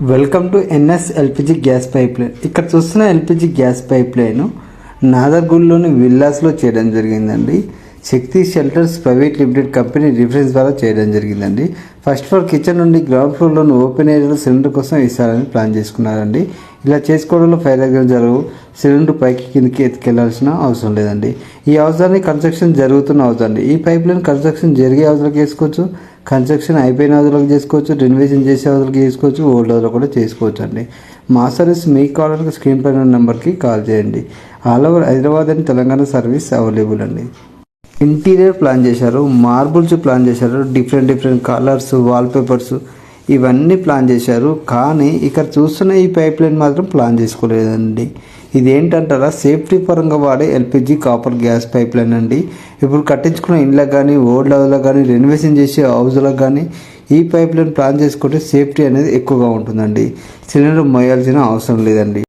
Welcome to NS LPG gas pipe line. ఇక్కడ చూస్తున్న LPG gas pipe line నాదర్గూడలోని విల్లాస్లో చేయడం జరిగిందండి. Shakti shelters private limited company reference ద్వారా చేయడం జరిగిందండి. ఫస్ట్ ఫ్లోర్ కిచెన్ నుండి గ్రౌండ్ ఫ్లోర్లోని ఓపెన్ ఏరియాలో సిలిండర్ కోసం ఇస్తారని ప్లాన్ చేసుకున్నారండి. ఇలా చేసుకోవడంలో ఫైర్ జరుగు సిలిండర్ పైకి కిందకి ఎత్తుకెళ్లాల్సిన అవసరం లేదండి. ఈ అవసరాన్ని కన్స్ట్రక్షన్ జరుగుతున్న అవుతుంది. ఈ పైప్ లైన్ కన్స్ట్రక్షన్ జరిగే అవసరాలకు వేసుకోవచ్చు, కన్స్ట్రక్షన్ అయిపోయిన అవసరాలకు చేసుకోవచ్చు, రెనోవేషన్ చేసే అవసరాలకు చేసుకోవచ్చు, ఓల్డ్ అవసరాలు కూడా చేసుకోవచ్చు అండి. మా సర్వీస్ మీకు కావాలంటే స్క్రీన్ పైన నెంబర్కి కాల్ చేయండి. All over Hyderabad and Telangana service available అండి. ఇంటీరియర్ ప్లాన్ చేశారు, మార్బుల్స్ ప్లాన్ చేశారు, డిఫరెంట్ కలర్స్, వాల్పేపర్స్ ఇవన్నీ ప్లాన్ చేశారు. కానీ ఇక్కడ చూస్తున్న ఈ పైప్ లైన్ మాత్రం ప్లాన్ చేసుకోలేదండి. ఇదేంటంటారా, సేఫ్టీ పరంగా వాడే LPG copper gas pipe line అండి. ఇప్పుడు కట్టించుకున్న ఇండ్లకు కానీ, ఓల్డ్ హౌస్లకు కానీ, రెనోవేషన్ చేసే హౌస్లకు కానీ ఈ పైప్ లైన్ ప్లాన్ చేసుకుంటే సేఫ్టీ అనేది ఎక్కువగా ఉంటుందండి. సిలిండర్ మోయాల్సిన అవసరం లేదండి.